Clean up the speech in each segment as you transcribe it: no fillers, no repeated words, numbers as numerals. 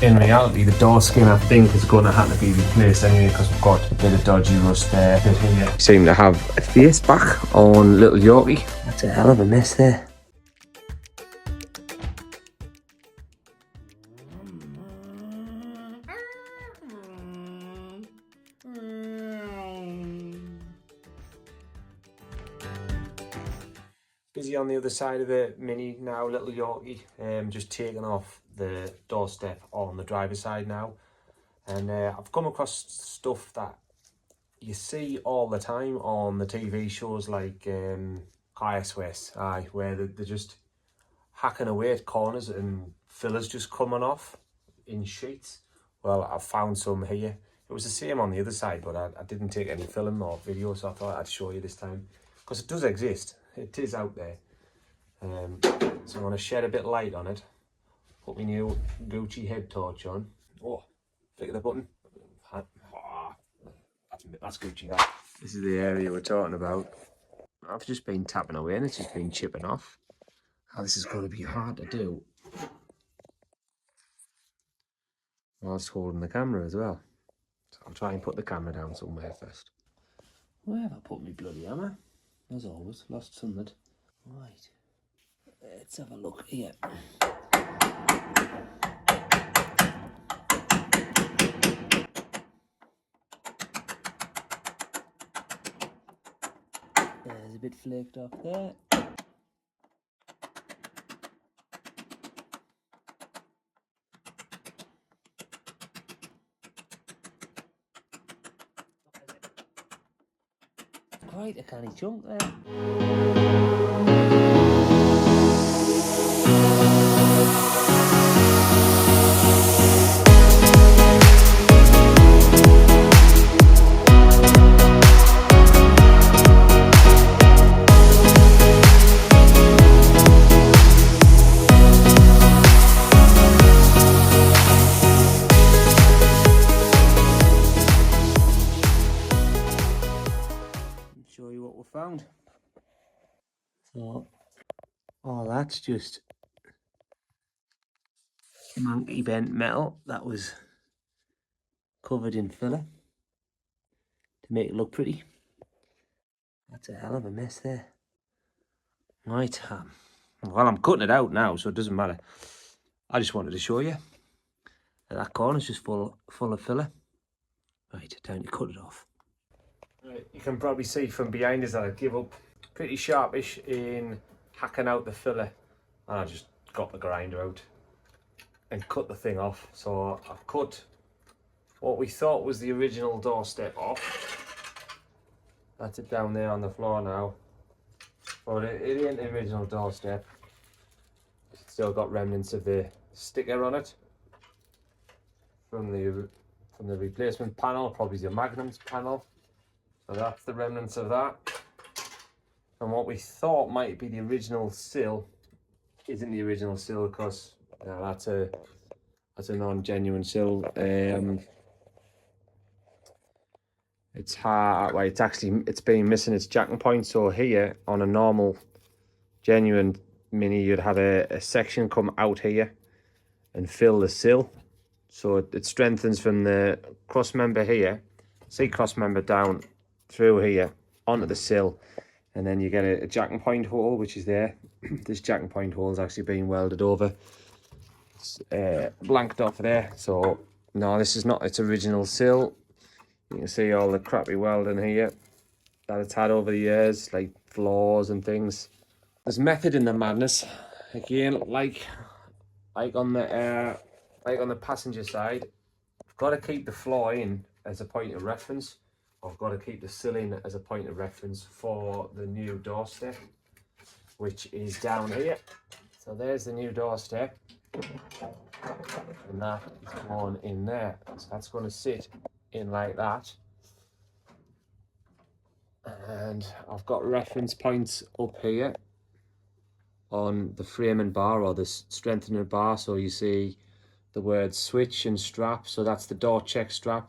in reality, the door skin I think is going to have to be replaced anyway because we've got a bit of dodgy rust there. Here. Seem to have a face back on little Yorkie. That's a hell of a mess there. Busy on the other side of the Mini now, little Yorkie, just taking off the doorstep on the driver's side now. And I've come across stuff that you see all the time on the TV shows like ISOS, where they're just hacking away at corners and fillers just coming off in sheets. Well, I've found some here. It was the same on the other side, but I didn't take any film or video, so I thought I'd show you this time. Because it does exist. It is out there. So I'm going to shed a bit of light on it. Put my new Gucci head torch on. Oh, click the button. That's Gucci, that. This is the area we're talking about. I've just been tapping away and it's just been chipping off. Oh, this is going to be hard to do whilst holding the camera as well. So I'll try and put the camera down somewhere first. Where have I put my bloody hammer? As always, lost something. Right, let's have a look here. There's a bit flaked off there. Quite a canny chunk there. Show you what we found. So, oh, that's just monkey bent metal that was covered in filler to make it look pretty. That's a hell of a mess there. Right, well, I'm cutting it out now, so it doesn't matter. I just wanted to show you that corner's just full of filler. Right, time to cut it off. Right, you can probably see from behind us that I give up pretty sharpish in hacking out the filler, and I just got the grinder out and cut the thing off. So I've cut what we thought was the original doorstep off. That's it down there on the floor now, but it ain't the original doorstep. It's still got remnants of the sticker on it from the replacement panel, probably the Magnum's panel. So that's the remnants of that. And what we thought might be the original sill isn't the original sill, because that's a non-genuine sill. It's hard. Well, it's been missing its jacking point. So here on a normal genuine Mini, you'd have a section come out here and fill the sill. So it strengthens from the cross member here, see cross member down through here onto the sill, and then you get a jacking point hole, which is there. This jacking point hole is actually being welded over. It's blanked off there. So no, this is not its original sill. You can see all the crappy welding here that it's had over the years, like flaws and things. There's method in the madness. Again, like on the passenger side, I've got to keep the floor in as a point of reference. I've got to keep the sill in as a point of reference for the new doorstep, which is down here. So there's the new doorstep, and that is going in there. So that's going to sit in like that. And I've got reference points up here on the framing bar, or the strengthening bar. So you see the words switch and strap. So that's the door check strap,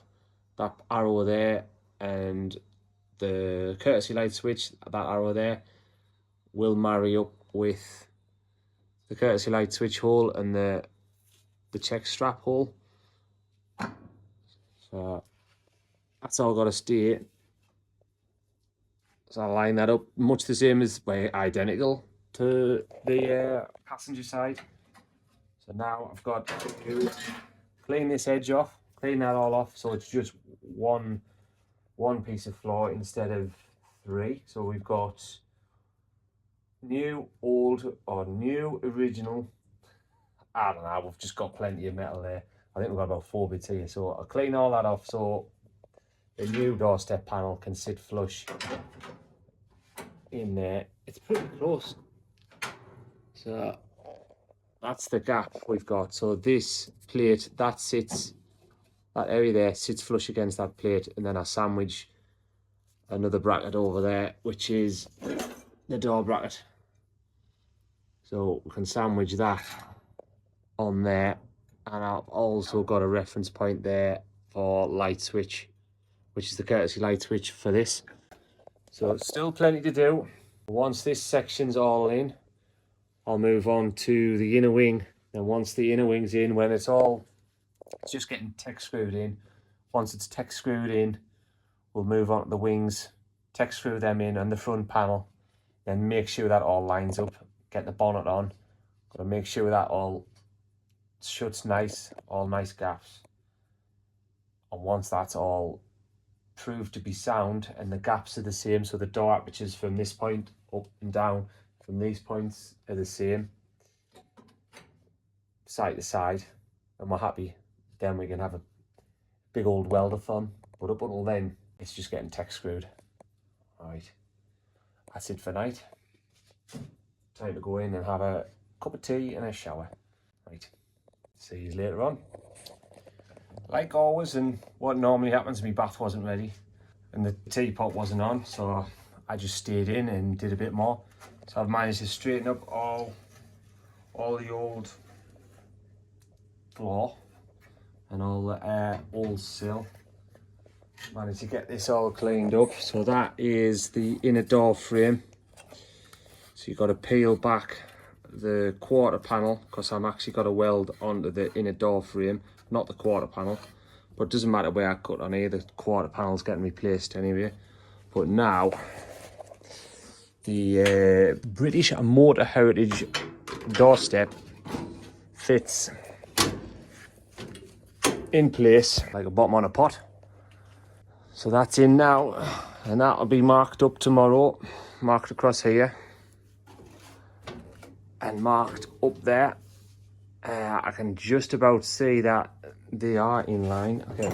that arrow there, and the courtesy light switch, that arrow there, will marry up with the courtesy light switch hole and the check strap hole. So that's all got to stay. So I'll line that up much the same as, well, identical to the passenger side. So now I've got to clean this edge off, clean that all off, so it's just one piece of floor instead of 3. So we've got new, old, or new, original. I don't know, we've just got plenty of metal there. I think we've got about 4 bits here, so I'll clean all that off so the new doorstep panel can sit flush in there. It's pretty close. So that's the gap we've got. So this plate, that area there sits flush against that plate, and then I sandwich another bracket over there, which is the door bracket. So we can sandwich that on there, and I've also got a reference point there for light switch, which is the courtesy light switch for this. So still plenty to do. Once this section's all in, I'll move on to the inner wing. And once the inner wing's in, when it's just getting tech screwed in. Once it's tech screwed in, we'll move on to the wings, tech screw them in and the front panel, then make sure that all lines up, get the bonnet on. Got to make sure that all shuts nice, all nice gaps. And once that's all proved to be sound and the gaps are the same, so the door apertures from this point up and down from these points are the same, side to side, and we're happy, then we can have a big old welder-thon. But up until then, it's just getting tech screwed. Right, that's it for night. Time to go in and have a cup of tea and a shower. Right, see you later on. Like always, and what normally happens, my bath wasn't ready and the teapot wasn't on, so I just stayed in and did a bit more. So I've managed to straighten up all the old floor and all the old sill. Managed to get this all cleaned up. So that is the inner door frame. So you've got to peel back the quarter panel, because I'm actually got to weld onto the inner door frame, not the quarter panel. But it doesn't matter where I cut on here, the quarter panel's getting replaced anyway. But now, the British Motor Heritage doorstep fits in place like a bottom on a pot. So that's in now, and that'll be marked up tomorrow, marked across here and marked up there. I can just about see that they are in line. Okay,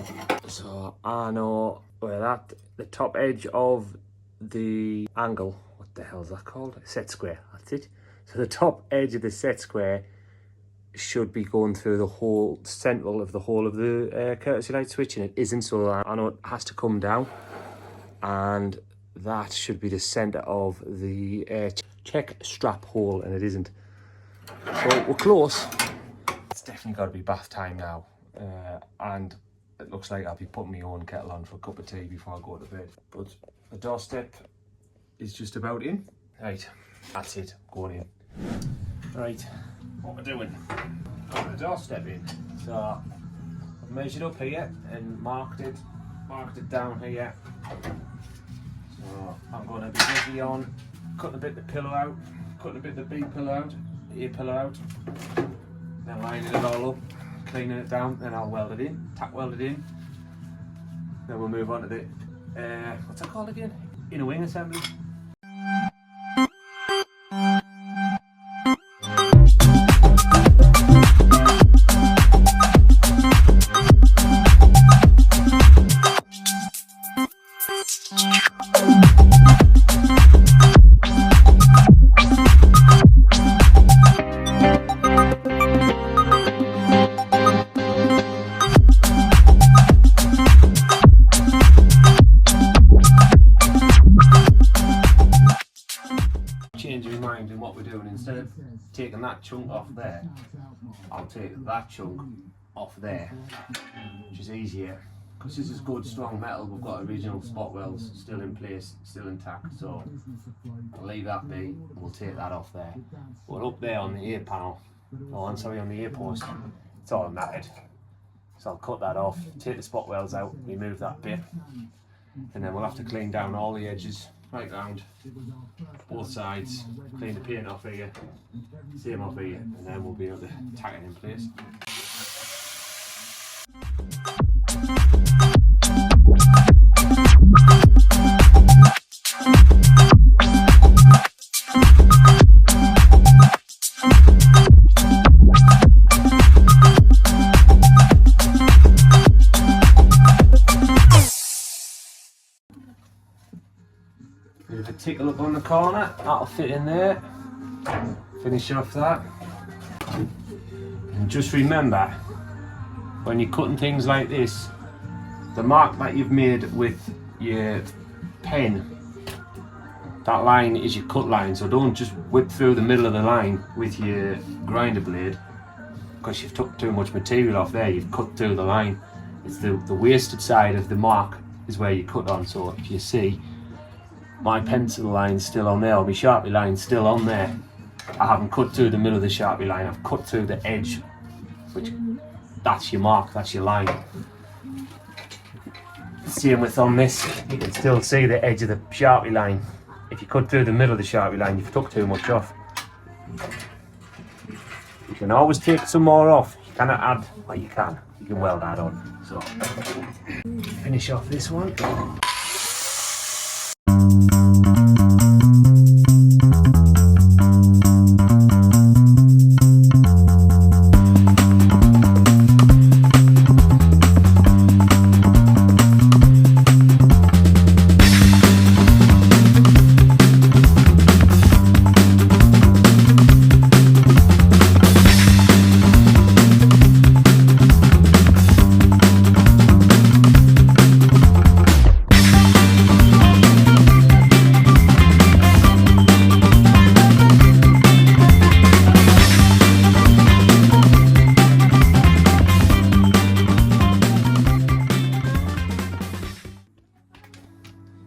so I know where the top edge of the angle, what the hell is that called? Set square, that's it. So the top edge of the set square should be going through the whole central of the whole of the courtesy light switch, and it isn't, so I know it has to come down, and that should be the center of the check strap hole, and it isn't. So we're close. It's definitely got to be bath time now, and it looks like I'll be putting my own kettle on for a cup of tea before I go to bed. But the doorstep is just about in. Right, that's it, going in. Right, what we're doing, got the doorstep in. So I've measured up here and marked it down here. So I'm going to be busy on cutting a bit of the pillow out, cutting a bit of the B pillow out, the A pillow out, then lining it all up, cleaning it down, then I'll weld it in, tack weld it in. Then we'll move on to the, what's that called again? Inner wing assembly. Changing my mind in what we're doing, instead of taking that chunk off there, I'll take that chunk off there, which is easier because this is good strong metal. We've got original spot welds still in place, still intact, so I'll leave that be and we'll take that off there. But up there on the ear panel, oh I'm sorry, on the ear post, it's all knackered, So I'll cut that off, take the spot welds out, remove that bit, and then we'll have to clean down all the edges right round, both sides, clean the paint off here, same off here, and then we'll be able to tack it in place. Bit of a tickle up on the corner, that'll fit in there. Finish off that. And just remember, when you're cutting things like this, the mark that you've made with your pen, that line is your cut line, so don't just whip through the middle of the line with your grinder blade, because you've took too much material off there, you've cut through the line. It's the wasted side of the mark is where you cut on, so if you see my pencil line's still on there, or my Sharpie line's still on there, I haven't cut through the middle of the Sharpie line, I've cut through the edge, which that's your mark, that's your line. Same with on this, you can still see the edge of the Sharpie line. If you cut through the middle of the Sharpie line, you've took too much off. You can always take some more off. You cannot add, well you can weld that on. So, finish off this one.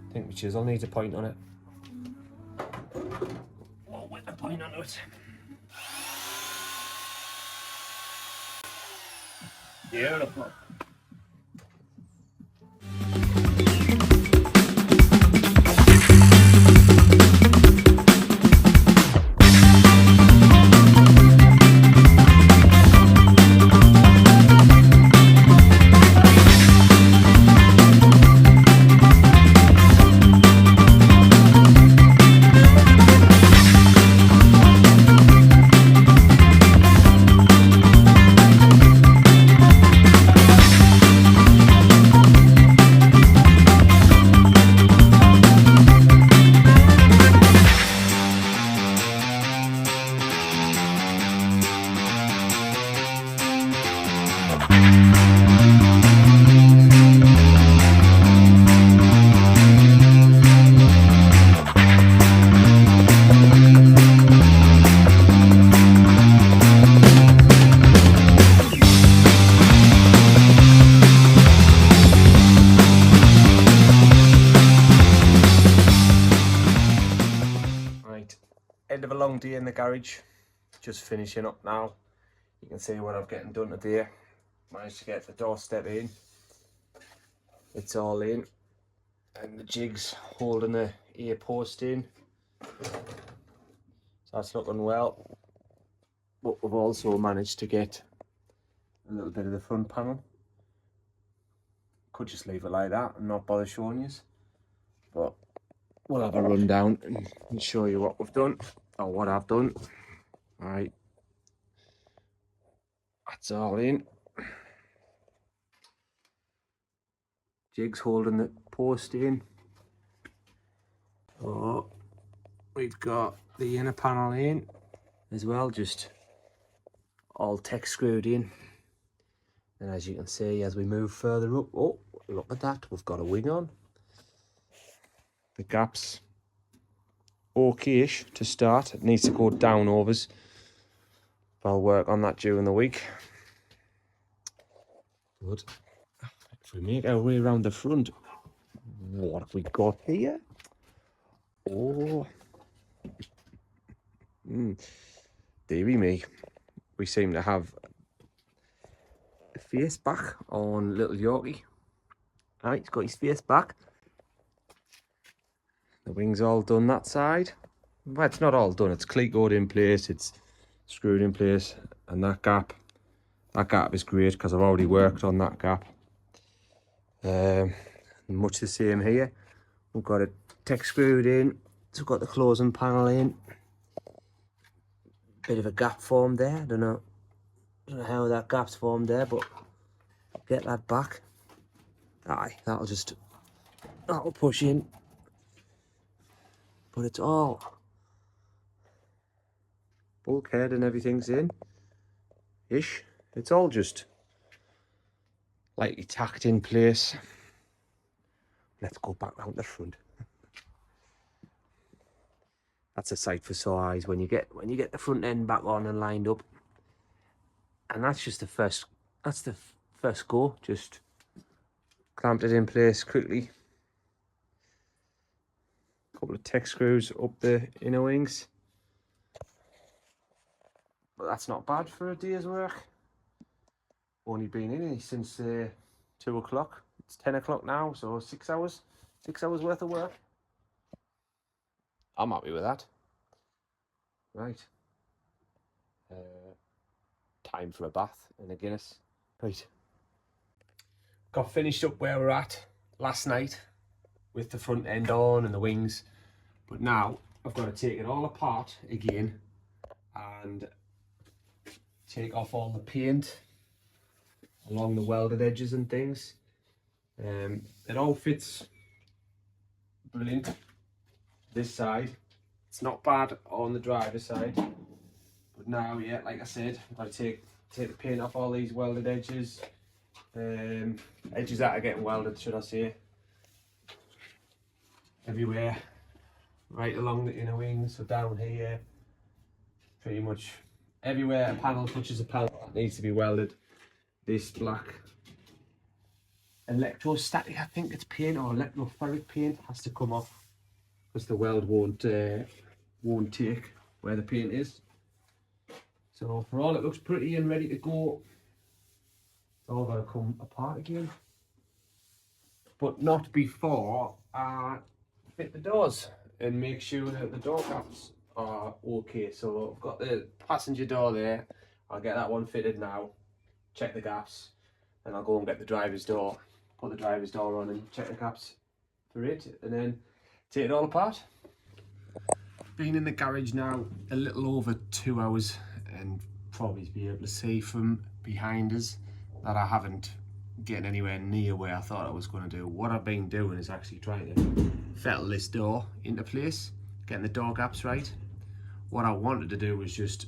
I think my chisel needs a point on it. I'll whip a point onto it. Beautiful. End of a long day in the garage, just finishing up now. You can see what I'm getting done today. Managed to get the doorstep in, it's all in, and the jig's holding the ear post in, so that's looking well. But we've also managed to get a little bit of the front panel. Could just leave it like that and not bother showing you, but we'll have a rundown and show you what we've done, or what I've done. Right, that's all in. Jig's holding the post in. Oh, we've got the inner panel in as well, just all tech screwed in. And as you can see, as we move further up, oh, look at that, we've got a wing on. The gap's okay-ish to start. It needs to go down overs. I'll work on that during the week. Good. If we make our way around the front, what have we got here? Oh, dearie me. We seem to have a face back on little Yorkie. Right, he's got his face back. The wing's all done that side. Well, it's not all done, it's cleat-coated in place, it's screwed in place, and that gap is great because I've already worked on that gap. Much the same here. We've got it tech screwed in, so we've got the closing panel in. Bit of a gap formed there, I don't know how that gap's formed there, but get that back. Aye, that'll push in. But it's all bulkhead and everything's in ish. It's all just lightly tacked in place. Let's go back round the front. That's a sight for sore eyes when you get the front end back on and lined up. And that's just the first go. Just clamped it in place quickly. Couple of tech screws up the inner wings. But that's not bad for a day's work. Only been in it since 2 o'clock. It's 10 o'clock now, so 6 hours. 6 hours worth of work. I'm happy with that. Right. Time for a bath and a Guinness. Right. Got finished up where we're at last night with the front end on and the wings. But now I've got to take it all apart again and take off all the paint along the welded edges and things. It all fits brilliant this side. It's not bad on the driver's side, but now, yeah, like I said, I've got to take the paint off all these welded edges. Edges that are getting welded, should I say, everywhere, right along the inner wings. So down here, pretty much everywhere a panel touches a panel that needs to be welded. This black electrostatic, I think it's paint, or electrophoric paint, has to come off because the weld won't take where the paint is. So for all it looks pretty and ready to go, it's all going to come apart again, but not before I fit the doors and make sure that the door caps are okay. So I've got the passenger door there. I'll get that one fitted now, check the gaps, and I'll go and get the driver's door, put the driver's door on and check the gaps for it, and then take it all apart. Been in the garage now a little over 2 hours, and probably be able to see from behind us that I haven't getting anywhere near where I thought I was going to do. What I've been doing is actually trying to fettle this door into place, getting the door gaps right. What I wanted to do was just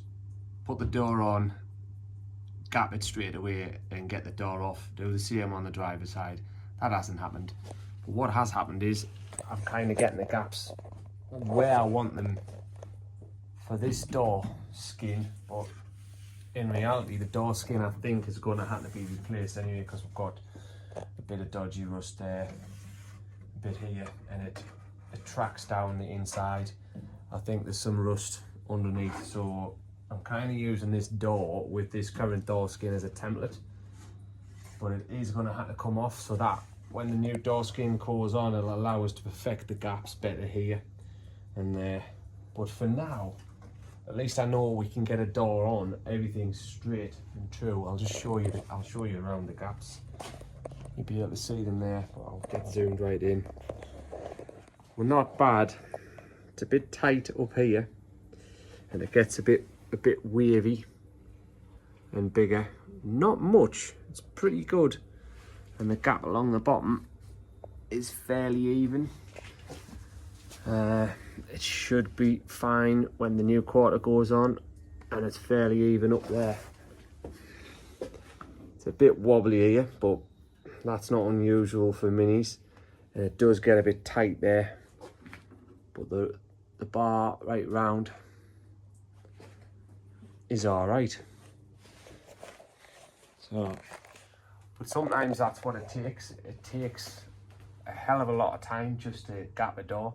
put the door on, gap it straight away and get the door off, do the same on the driver's side. That hasn't happened. But what has happened is I'm kind of getting the gaps where I want them for this door skin, but in reality the door skin I think is going to have to be replaced anyway, because we've got a bit of dodgy rust there, a bit here, and it tracks down the inside. I think there's some rust underneath, so I'm kind of using this door with this current door skin as a template, but it is going to have to come off so that when the new door skin goes on, it'll allow us to perfect the gaps better here and there. But for now, at least I know we can get a door on, everything's straight and true. I'll just show you. I'll show you around the gaps. You'll be able to see them there, but I'll get zoomed right in. Well, not bad. It's a bit tight up here, and it gets a bit wavy and bigger. Not much. It's pretty good, and the gap along the bottom is fairly even. It should be fine when the new quarter goes on, and it's fairly even up there. It's a bit wobbly here, but that's not unusual for minis, and it does get a bit tight there, but the bar right round is all right. So, but sometimes that's what it takes. It takes a hell of a lot of time just to gap a door.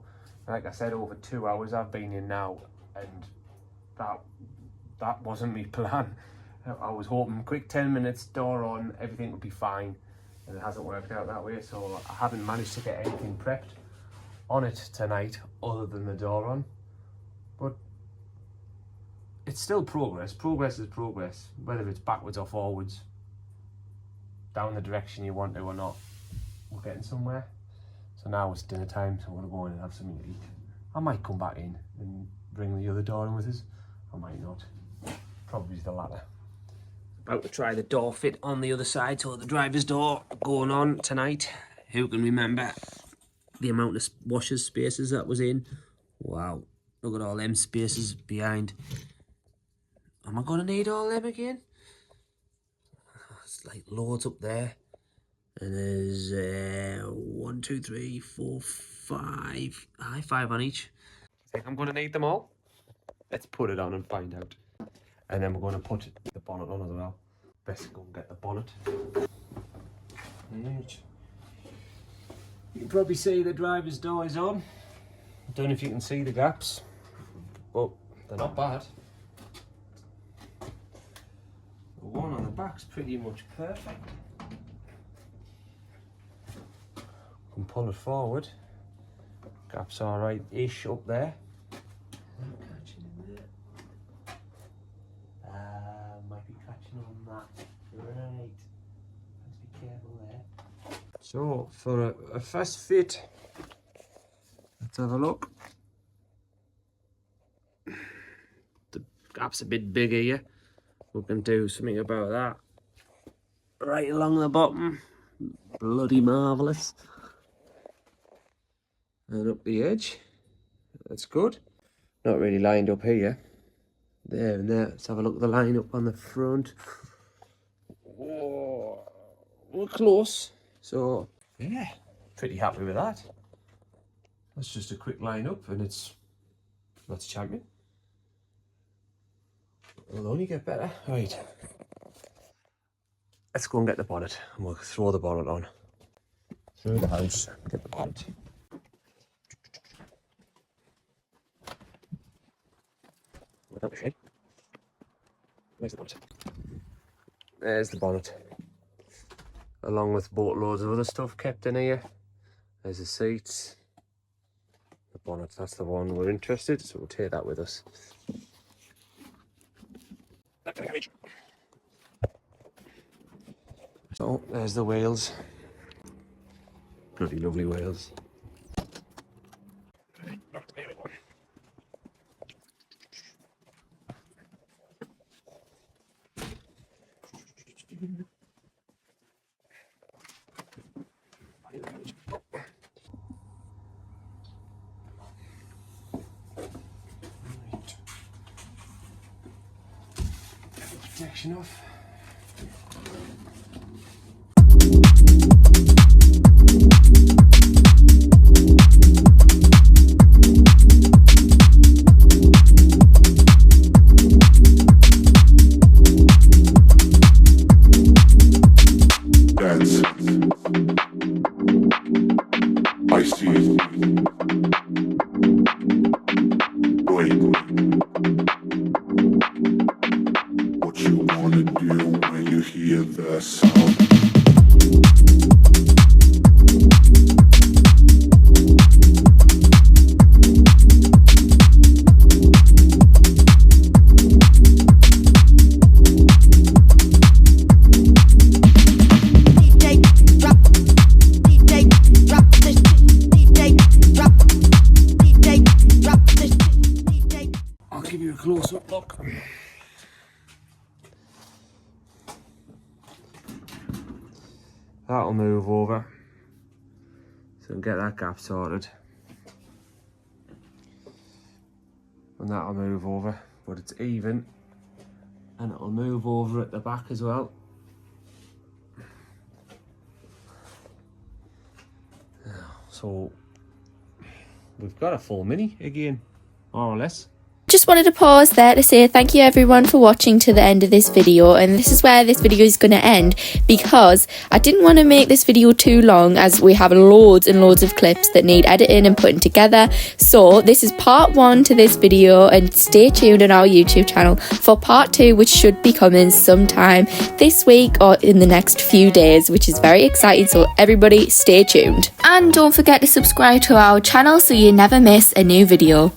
Like I said, over 2 hours I've been in now, and that wasn't my plan. I was hoping quick 10 minutes, door on, everything would be fine, and it hasn't worked out that way, so I haven't managed to get anything prepped on it tonight other than the door on. But it's still progress. Progress is progress, whether it's backwards or forwards, down the direction you want to or not. We're getting somewhere. So now it's dinner time, so we're going to go in and have something to eat. I might come back in and bring the other door in with us. I might not. Probably the latter. About to try the door fit on the other side, so the driver's door going on tonight. Who can remember the amount of washers spaces that was in? Wow, look at all them spaces behind. Am I going to need all them again? It's like loads up there. And there's 1, 2, 3, 4, 5. Aye, 5 on each. I think I'm going to need them all. Let's put it on and find out. And then we're going to put the bonnet on as well. Best to go and get the bonnet. Right. You can probably see the driver's door is on. I don't know if you can see the gaps, but they're not bad. The one on the back's pretty much perfect. Can pull it forward. Gap's alright-ish up there. Catching in there. Might be catching on that. Right. Let's be careful there. So for a first fit, let's have a look. The gap's a bit bigger here. We can do something about that. Right along the bottom. Bloody marvellous. And up the edge. That's good. Not really lined up here. There and there. Let's have a look at the line up on the front. Oh, we're close. So, yeah, pretty happy with that. That's just a quick line up and that's champion. It'll only get better. Right. Let's go and get the bonnet and we'll throw the bonnet on. Through the house, get the bonnet. Without the shade. Where's the bonnet? There's the bonnet. Along with boatloads of other stuff kept in here. There's the seats. The bonnet, that's the one we're interested, so we'll take that with us. So, there's the wheels. Bloody lovely wheels. Protection off. That's I see. Wait. What you wanna do when you hear the sound? I'll give you a close-up look. That'll move over, so get that gap sorted. And that'll move over, but it's even. And it'll move over at the back as well. So, we've got a full Mini again, more or less. Just wanted to pause there to say thank you everyone for watching to the end of this video, and this is where this video is going to end because I didn't want to make this video too long as we have loads and loads of clips that need editing and putting together. So this is part 1 to this video, and stay tuned on our YouTube channel for part 2, which should be coming sometime this week or in the next few days, which is very exciting, so everybody stay tuned. And don't forget to subscribe to our channel so you never miss a new video.